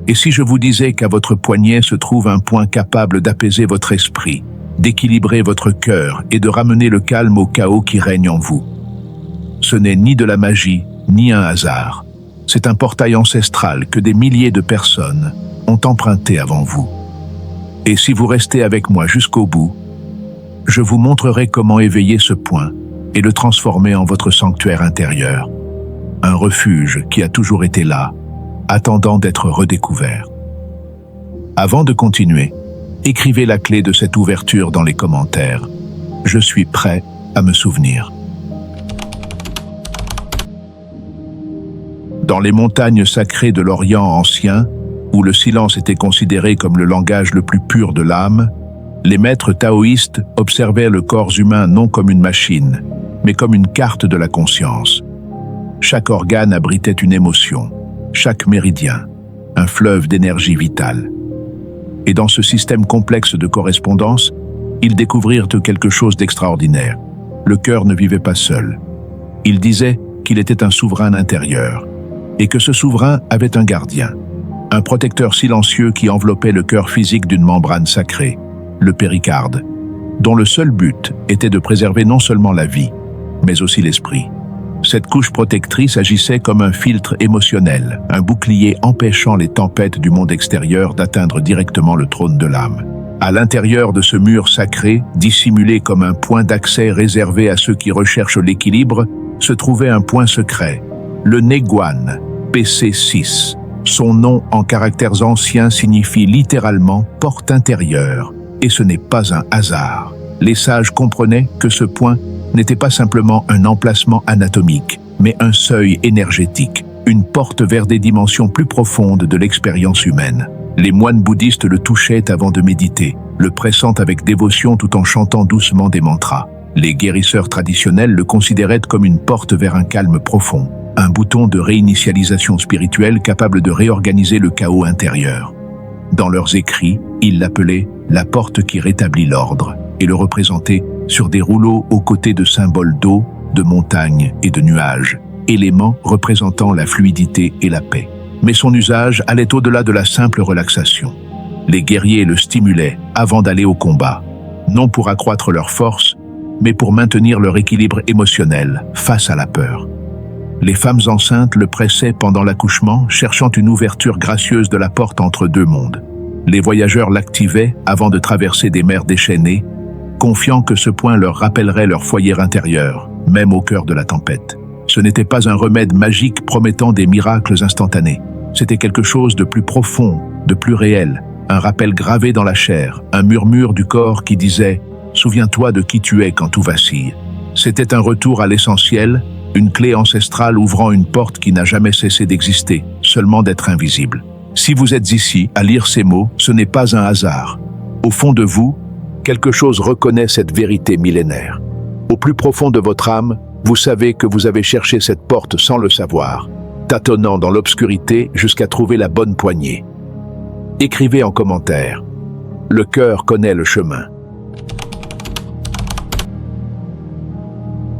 Et si je vous disais qu'à votre poignet se trouve un point capable d'apaiser votre esprit, d'équilibrer votre cœur et de ramener le calme au chaos qui règne en vous? Ce n'est ni de la magie, ni un hasard. C'est un portail ancestral que des milliers de personnes ont emprunté avant vous. Et si vous restez avec moi jusqu'au bout, je vous montrerai comment éveiller ce point et le transformer en votre sanctuaire intérieur. Un refuge qui a toujours été là, attendant d'être redécouvert. Avant de continuer, écrivez la clé de cette ouverture dans les commentaires. Je suis prêt à me souvenir. Dans les montagnes sacrées de l'Orient ancien, où le silence était considéré comme le langage le plus pur de l'âme, les maîtres taoïstes observaient le corps humain non comme une machine, mais comme une carte de la conscience. Chaque organe abritait une émotion, chaque méridien, un fleuve d'énergie vitale. Et dans ce système complexe de correspondance, ils découvrirent quelque chose d'extraordinaire. Le cœur ne vivait pas seul. Ils disaient qu'il était un souverain intérieur, et que ce souverain avait un gardien, un protecteur silencieux qui enveloppait le cœur physique d'une membrane sacrée, le péricarde, dont le seul but était de préserver non seulement la vie, mais aussi l'esprit. Cette couche protectrice agissait comme un filtre émotionnel, un bouclier empêchant les tempêtes du monde extérieur d'atteindre directement le trône de l'âme. À l'intérieur de ce mur sacré, dissimulé comme un point d'accès réservé à ceux qui recherchent l'équilibre, se trouvait un point secret, le Neguan, PC6. Son nom en caractères anciens signifie littéralement « porte intérieure », et ce n'est pas un hasard. Les sages comprenaient que ce point n'était pas simplement un emplacement anatomique, mais un seuil énergétique, une porte vers des dimensions plus profondes de l'expérience humaine. Les moines bouddhistes le touchaient avant de méditer, le pressant avec dévotion tout en chantant doucement des mantras. Les guérisseurs traditionnels le considéraient comme une porte vers un calme profond, un bouton de réinitialisation spirituelle capable de réorganiser le chaos intérieur. Dans leurs écrits, ils l'appelaient « la porte qui rétablit l'ordre » et le représentaient sur des rouleaux aux côtés de symboles d'eau, de montagnes et de nuages, éléments représentant la fluidité et la paix. Mais son usage allait au-delà de la simple relaxation. Les guerriers le stimulaient avant d'aller au combat, non pour accroître leur force, mais pour maintenir leur équilibre émotionnel face à la peur. Les femmes enceintes le pressaient pendant l'accouchement, cherchant une ouverture gracieuse de la porte entre deux mondes. Les voyageurs l'activaient avant de traverser des mers déchaînées, confiant que ce point leur rappellerait leur foyer intérieur, même au cœur de la tempête. Ce n'était pas un remède magique promettant des miracles instantanés. C'était quelque chose de plus profond, de plus réel, un rappel gravé dans la chair, un murmure du corps qui disait « Souviens-toi de qui tu es quand tout vacille ». C'était un retour à l'essentiel, une clé ancestrale ouvrant une porte qui n'a jamais cessé d'exister, seulement d'être invisible. Si vous êtes ici à lire ces mots, ce n'est pas un hasard. Au fond de vous, quelque chose reconnaît cette vérité millénaire. Au plus profond de votre âme, vous savez que vous avez cherché cette porte sans le savoir, tâtonnant dans l'obscurité jusqu'à trouver la bonne poignée. Écrivez en commentaire. Le cœur connaît le chemin.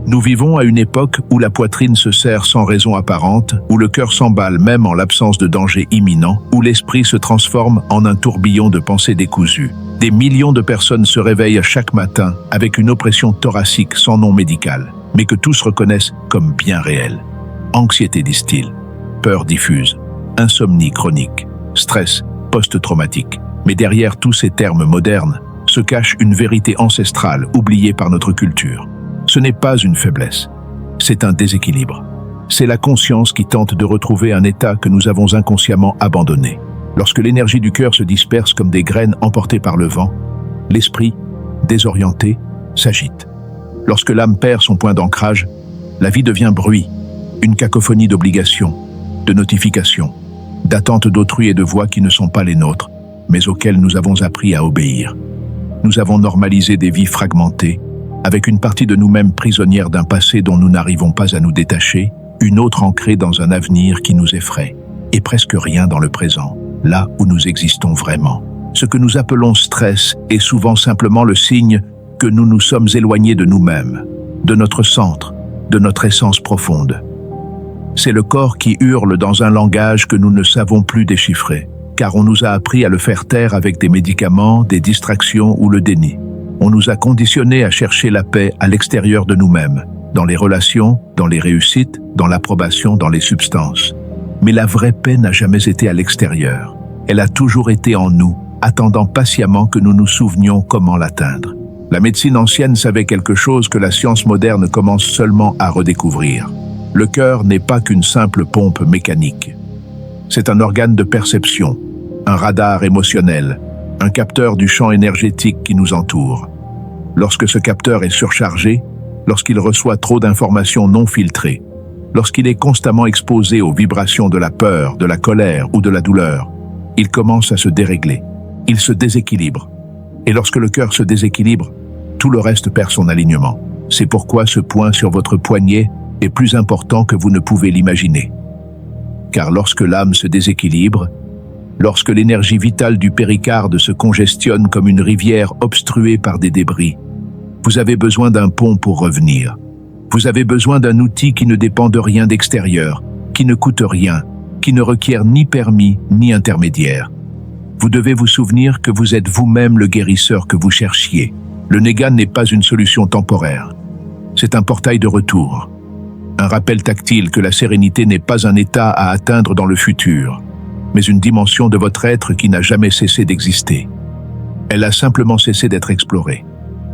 Nous vivons à une époque où la poitrine se serre sans raison apparente, où le cœur s'emballe même en l'absence de danger imminent, où l'esprit se transforme en un tourbillon de pensées décousues. Des millions de personnes se réveillent chaque matin avec une oppression thoracique sans nom médical, mais que tous reconnaissent comme bien réelle. Anxiété, disent-ils, peur diffuse, insomnie chronique, stress post-traumatique. Mais derrière tous ces termes modernes se cache une vérité ancestrale oubliée par notre culture. Ce n'est pas une faiblesse, c'est un déséquilibre. C'est la conscience qui tente de retrouver un état que nous avons inconsciemment abandonné. Lorsque l'énergie du cœur se disperse comme des graines emportées par le vent, l'esprit, désorienté, s'agite. Lorsque l'âme perd son point d'ancrage, la vie devient bruit, une cacophonie d'obligations, de notifications, d'attentes d'autrui et de voix qui ne sont pas les nôtres, mais auxquelles nous avons appris à obéir. Nous avons normalisé des vies fragmentées, avec une partie de nous-mêmes prisonnière d'un passé dont nous n'arrivons pas à nous détacher, une autre ancrée dans un avenir qui nous effraie, et presque rien dans le présent, là où nous existons vraiment. Ce que nous appelons stress est souvent simplement le signe que nous nous sommes éloignés de nous-mêmes, de notre centre, de notre essence profonde. C'est le corps qui hurle dans un langage que nous ne savons plus déchiffrer. car on nous a appris à le faire taire avec des médicaments, des distractions ou le déni. On nous a conditionnés à chercher la paix à l'extérieur de nous-mêmes, dans les relations, dans les réussites, dans l'approbation, dans les substances. Mais la vraie paix n'a jamais été à l'extérieur. Elle a toujours été en nous, attendant patiemment que nous nous souvenions comment l'atteindre. La médecine ancienne savait quelque chose que la science moderne commence seulement à redécouvrir. Le cœur n'est pas qu'une simple pompe mécanique. C'est un organe de perception, un radar émotionnel, un capteur du champ énergétique qui nous entoure. Lorsque ce capteur est surchargé, lorsqu'il reçoit trop d'informations non filtrées, lorsqu'il est constamment exposé aux vibrations de la peur, de la colère ou de la douleur, il commence à se dérégler. Il se déséquilibre. Et lorsque le cœur se déséquilibre, tout le reste perd son alignement. C'est pourquoi ce point sur votre poignet est plus important que vous ne pouvez l'imaginer. Car lorsque l'âme se déséquilibre, lorsque l'énergie vitale du péricarde se congestionne comme une rivière obstruée par des débris, vous avez besoin d'un pont pour revenir. Vous avez besoin d'un outil qui ne dépend de rien d'extérieur, qui ne coûte rien, qui ne requiert ni permis ni intermédiaire. Vous devez vous souvenir que vous êtes vous-même le guérisseur que vous cherchiez. Le Négan n'est pas une solution temporaire. C'est un portail de retour. Un rappel tactile que la sérénité n'est pas un état à atteindre dans le futur, mais une dimension de votre être qui n'a jamais cessé d'exister. Elle a simplement cessé d'être explorée.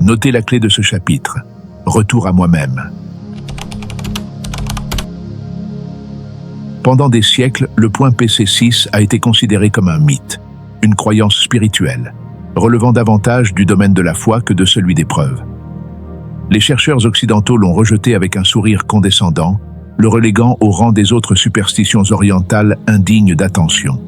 Notez la clé de ce chapitre. Retour à moi-même. Pendant des siècles, le point PC6 a été considéré comme un mythe, une croyance spirituelle, relevant davantage du domaine de la foi que de celui des preuves. Les chercheurs occidentaux l'ont rejeté avec un sourire condescendant, le reléguant au rang des autres superstitions orientales indignes d'attention.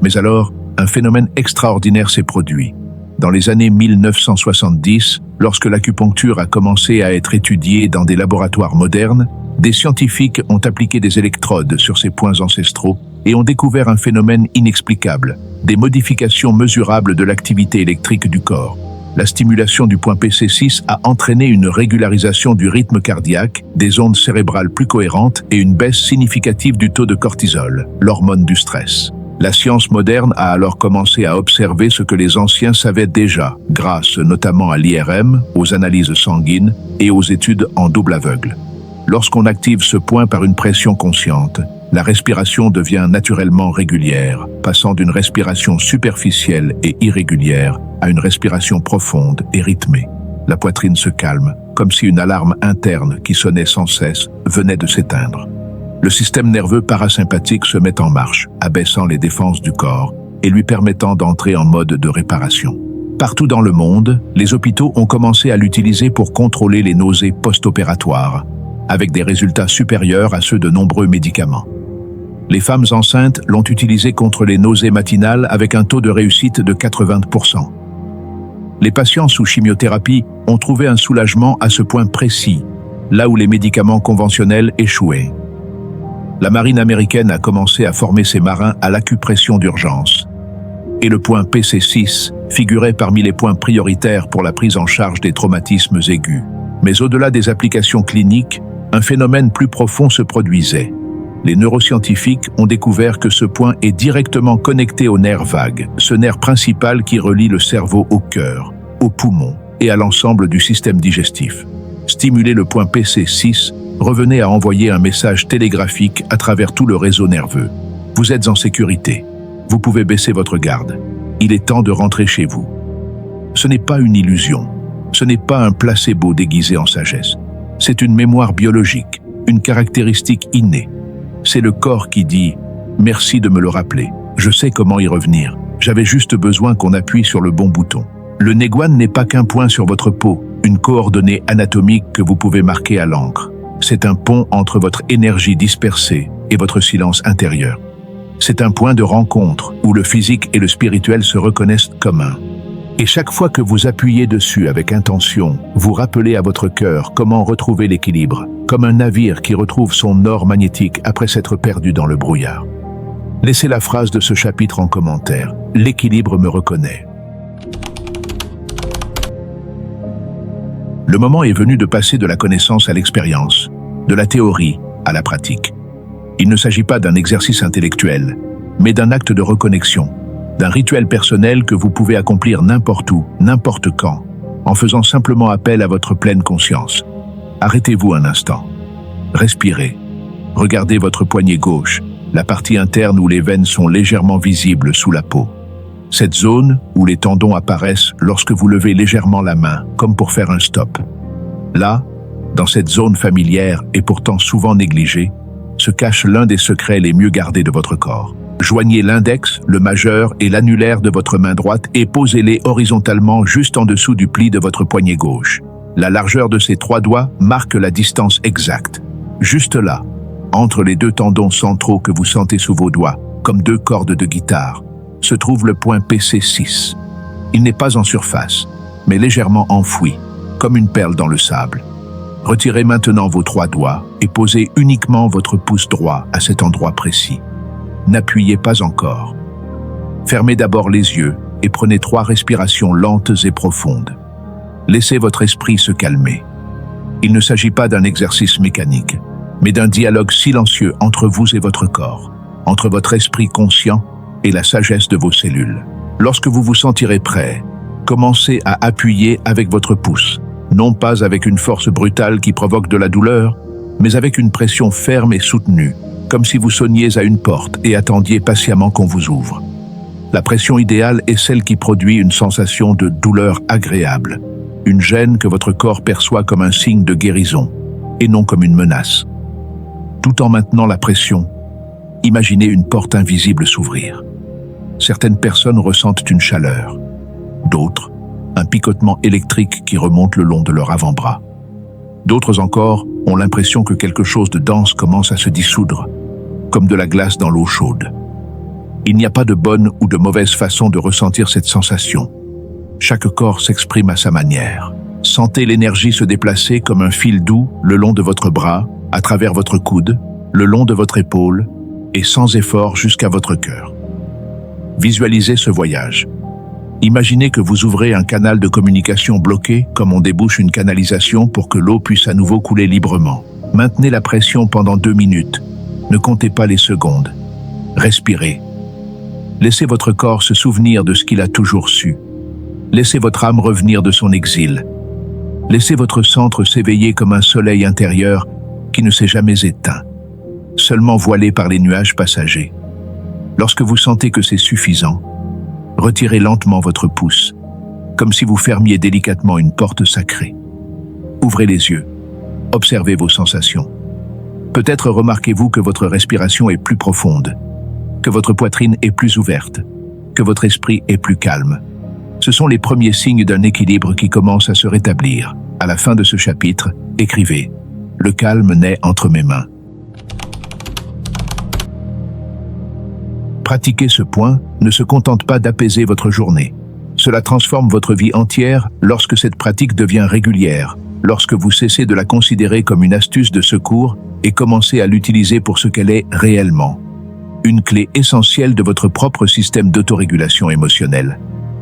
Mais alors, un phénomène extraordinaire s'est produit. Dans les années 1970, lorsque l'acupuncture a commencé à être étudiée dans des laboratoires modernes, des scientifiques ont appliqué des électrodes sur ces points ancestraux et ont découvert un phénomène inexplicable, des modifications mesurables de l'activité électrique du corps. La stimulation du point PC6 a entraîné une régularisation du rythme cardiaque, des ondes cérébrales plus cohérentes et une baisse significative du taux de cortisol, l'hormone du stress. La science moderne a alors commencé à observer ce que les anciens savaient déjà, grâce notamment à l'IRM, aux analyses sanguines et aux études en double aveugle. Lorsqu'on active ce point par une pression consciente, la respiration devient naturellement régulière, passant d'une respiration superficielle et irrégulière à une respiration profonde et rythmée. La poitrine se calme, comme si une alarme interne qui sonnait sans cesse venait de s'éteindre. Le système nerveux parasympathique se met en marche, abaissant les défenses du corps et lui permettant d'entrer en mode de réparation. Partout dans le monde, les hôpitaux ont commencé à l'utiliser pour contrôler les nausées post-opératoires, avec des résultats supérieurs à ceux de nombreux médicaments. Les femmes enceintes l'ont utilisé contre les nausées matinales avec un taux de réussite de 80%. Les patients sous chimiothérapie ont trouvé un soulagement à ce point précis, là où les médicaments conventionnels échouaient. La marine américaine a commencé à former ses marins à l'acupression d'urgence. Et le point PC6 figurait parmi les points prioritaires pour la prise en charge des traumatismes aigus. Mais au-delà des applications cliniques, un phénomène plus profond se produisait. Les neuroscientifiques ont découvert que ce point est directement connecté au nerf vague, ce nerf principal qui relie le cerveau au cœur, aux poumons et à l'ensemble du système digestif. Stimuler le point PC6 revenait à envoyer un message télégraphique à travers tout le réseau nerveux. Vous êtes en sécurité. Vous pouvez baisser votre garde. Il est temps de rentrer chez vous. Ce n'est pas une illusion. Ce n'est pas un placebo déguisé en sagesse. C'est une mémoire biologique, une caractéristique innée. C'est le corps qui dit « Merci de me le rappeler. Je sais comment y revenir. J'avais juste besoin qu'on appuie sur le bon bouton. » Le Néguan n'est pas qu'un point sur votre peau, une coordonnée anatomique que vous pouvez marquer à l'encre. C'est un pont entre votre énergie dispersée et votre silence intérieur. C'est un point de rencontre où le physique et le spirituel se reconnaissent comme un. Et chaque fois que vous appuyez dessus avec intention, vous rappelez à votre cœur comment retrouver l'équilibre, comme un navire qui retrouve son or magnétique après s'être perdu dans le brouillard. Laissez la phrase de ce chapitre en commentaire. L'équilibre me reconnaît. Le moment est venu de passer de la connaissance à l'expérience, de la théorie à la pratique. Il ne s'agit pas d'un exercice intellectuel, mais d'un acte de reconnexion, d'un rituel personnel que vous pouvez accomplir n'importe où, n'importe quand, en faisant simplement appel à votre pleine conscience. Arrêtez-vous un instant. Respirez. Regardez votre poignet gauche, la partie interne où les veines sont légèrement visibles sous la peau. Cette zone où les tendons apparaissent lorsque vous levez légèrement la main, comme pour faire un stop. Là, dans cette zone familière et pourtant souvent négligée, se cache l'un des secrets les mieux gardés de votre corps. Joignez l'index, le majeur et l'annulaire de votre main droite et posez-les horizontalement juste en dessous du pli de votre poignet gauche. La largeur de ces 3 doigts marque la distance exacte. Juste là, entre les 2 tendons centraux que vous sentez sous vos doigts, comme 2 cordes de guitare, se trouve le point PC6. Il n'est pas en surface, mais légèrement enfoui, comme une perle dans le sable. Retirez maintenant vos 3 doigts et posez uniquement votre pouce droit à cet endroit précis. N'appuyez pas encore. Fermez d'abord les yeux et prenez 3 respirations lentes et profondes. Laissez votre esprit se calmer. Il ne s'agit pas d'un exercice mécanique, mais d'un dialogue silencieux entre vous et votre corps, entre votre esprit conscient et la sagesse de vos cellules. Lorsque vous vous sentirez prêt, commencez à appuyer avec votre pouce, non pas avec une force brutale qui provoque de la douleur, mais avec une pression ferme et soutenue, comme si vous sonniez à une porte et attendiez patiemment qu'on vous ouvre. La pression idéale est celle qui produit une sensation de douleur agréable, une gêne que votre corps perçoit comme un signe de guérison, et non comme une menace. Tout en maintenant la pression, imaginez une porte invisible s'ouvrir. Certaines personnes ressentent une chaleur, d'autres, un picotement électrique qui remonte le long de leur avant-bras. D'autres encore ont l'impression que quelque chose de dense commence à se dissoudre, comme de la glace dans l'eau chaude. Il n'y a pas de bonne ou de mauvaise façon de ressentir cette sensation. Chaque corps s'exprime à sa manière. Sentez l'énergie se déplacer comme un fil doux le long de votre bras, à travers votre coude, le long de votre épaule, et sans effort jusqu'à votre cœur. Visualisez ce voyage. Imaginez que vous ouvrez un canal de communication bloqué, comme on débouche une canalisation pour que l'eau puisse à nouveau couler librement. Maintenez la pression pendant 2 minutes. Ne comptez pas les secondes. Respirez. Laissez votre corps se souvenir de ce qu'il a toujours su. Laissez votre âme revenir de son exil. Laissez votre centre s'éveiller comme un soleil intérieur qui ne s'est jamais éteint, seulement voilé par les nuages passagers. Lorsque vous sentez que c'est suffisant, retirez lentement votre pouce, comme si vous fermiez délicatement une porte sacrée. Ouvrez les yeux, observez vos sensations. Peut-être remarquez-vous que votre respiration est plus profonde, que votre poitrine est plus ouverte, que votre esprit est plus calme. Ce sont les premiers signes d'un équilibre qui commence à se rétablir. À la fin de ce chapitre, écrivez « Le calme naît entre mes mains ». Pratiquer ce point ne se contente pas d'apaiser votre journée. Cela transforme votre vie entière lorsque cette pratique devient régulière, lorsque vous cessez de la considérer comme une astuce de secours et commencez à l'utiliser pour ce qu'elle est réellement. Une clé essentielle de votre propre système d'autorégulation émotionnelle.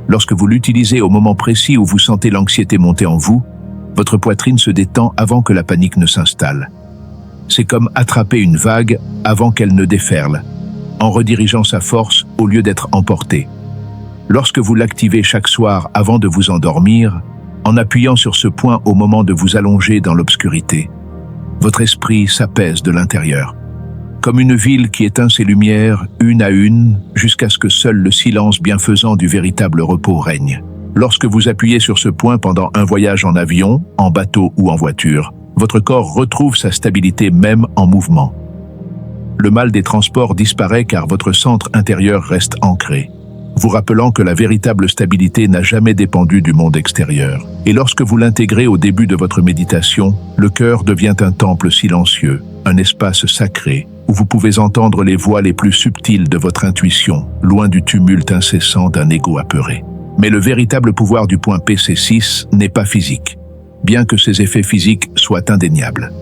Lorsque vous l'utilisez au moment précis où vous sentez l'anxiété monter en vous, votre poitrine se détend avant que la panique ne s'installe. C'est comme attraper une vague avant qu'elle ne déferle, en redirigeant sa force au lieu d'être emporté. Lorsque vous l'activez chaque soir avant de vous endormir, en appuyant sur ce point au moment de vous allonger dans l'obscurité, votre esprit s'apaise de l'intérieur. Comme une ville qui éteint ses lumières une à une jusqu'à ce que seul le silence bienfaisant du véritable repos règne. Lorsque vous appuyez sur ce point pendant un voyage en avion, en bateau ou en voiture, votre corps retrouve sa stabilité même en mouvement. Le mal des transports disparaît car votre centre intérieur reste ancré, vous rappelant que la véritable stabilité n'a jamais dépendu du monde extérieur. Et lorsque vous l'intégrez au début de votre méditation, le cœur devient un temple silencieux, un espace sacré, où vous pouvez entendre les voix les plus subtiles de votre intuition, loin du tumulte incessant d'un ego apeuré. Mais le véritable pouvoir du point PC6 n'est pas physique, bien que ses effets physiques soient indéniables.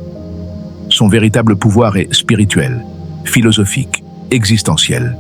Son véritable pouvoir est spirituel, philosophique, existentiel.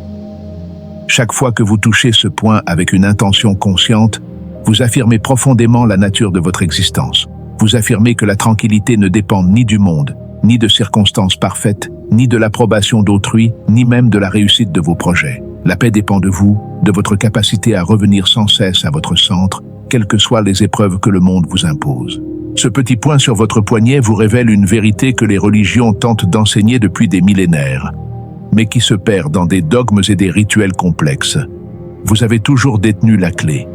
Chaque fois que vous touchez ce point avec une intention consciente, vous affirmez profondément la nature de votre existence. Vous affirmez que la tranquillité ne dépend ni du monde, ni de circonstances parfaites, ni de l'approbation d'autrui, ni même de la réussite de vos projets. La paix dépend de vous, de votre capacité à revenir sans cesse à votre centre, quelles que soient les épreuves que le monde vous impose. Ce petit point sur votre poignet vous révèle une vérité que les religions tentent d'enseigner depuis des millénaires, mais qui se perd dans des dogmes et des rituels complexes. Vous avez toujours détenu la clé.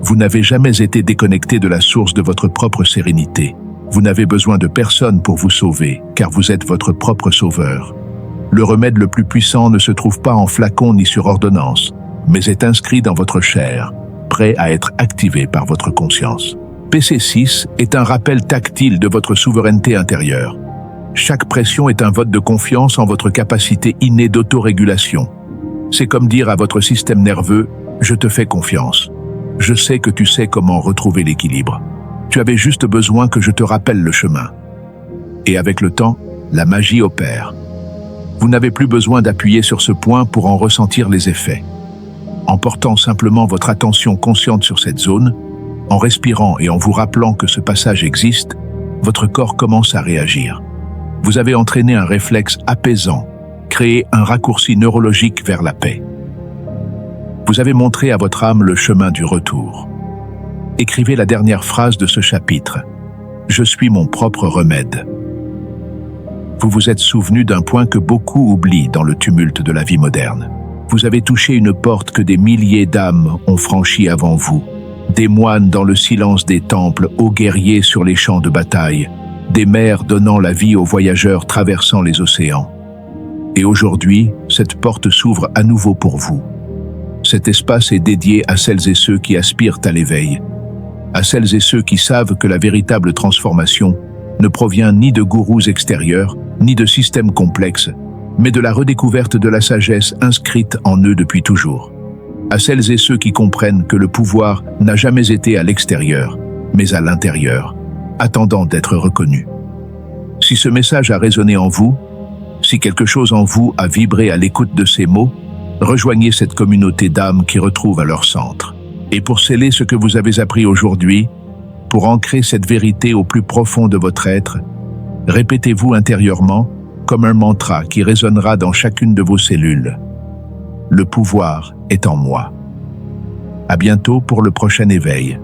Vous n'avez jamais été déconnecté de la source de votre propre sérénité. Vous n'avez besoin de personne pour vous sauver, car vous êtes votre propre sauveur. Le remède le plus puissant ne se trouve pas en flacon ni sur ordonnance, mais est inscrit dans votre chair, prêt à être activé par votre conscience. PC6 est un rappel tactile de votre souveraineté intérieure. Chaque pression est un vote de confiance en votre capacité innée d'autorégulation. C'est comme dire à votre système nerveux « Je te fais confiance. Je sais que tu sais comment retrouver l'équilibre. Tu avais juste besoin que je te rappelle le chemin. » Et avec le temps, la magie opère. Vous n'avez plus besoin d'appuyer sur ce point pour en ressentir les effets. En portant simplement votre attention consciente sur cette zone, en respirant et en vous rappelant que ce passage existe, votre corps commence à réagir. Vous avez entraîné un réflexe apaisant, créé un raccourci neurologique vers la paix. Vous avez montré à votre âme le chemin du retour. Écrivez la dernière phrase de ce chapitre. « Je suis mon propre remède ». Vous vous êtes souvenu d'un point que beaucoup oublient dans le tumulte de la vie moderne. Vous avez touché une porte que des milliers d'âmes ont franchie avant vous. Des moines dans le silence des temples, aux guerriers sur les champs de bataille, des mers donnant la vie aux voyageurs traversant les océans. Et aujourd'hui, cette porte s'ouvre à nouveau pour vous. Cet espace est dédié à celles et ceux qui aspirent à l'éveil, à celles et ceux qui savent que la véritable transformation ne provient ni de gourous extérieurs, ni de systèmes complexes, mais de la redécouverte de la sagesse inscrite en eux depuis toujours. À celles et ceux qui comprennent que le pouvoir n'a jamais été à l'extérieur, mais à l'intérieur, attendant d'être reconnu. Si ce message a résonné en vous, si quelque chose en vous a vibré à l'écoute de ces mots, rejoignez cette communauté d'âmes qui retrouvent à leur centre. Et pour sceller ce que vous avez appris aujourd'hui, pour ancrer cette vérité au plus profond de votre être, répétez-vous intérieurement, comme un mantra qui résonnera dans chacune de vos cellules. Le pouvoir est en moi. À bientôt pour le prochain éveil.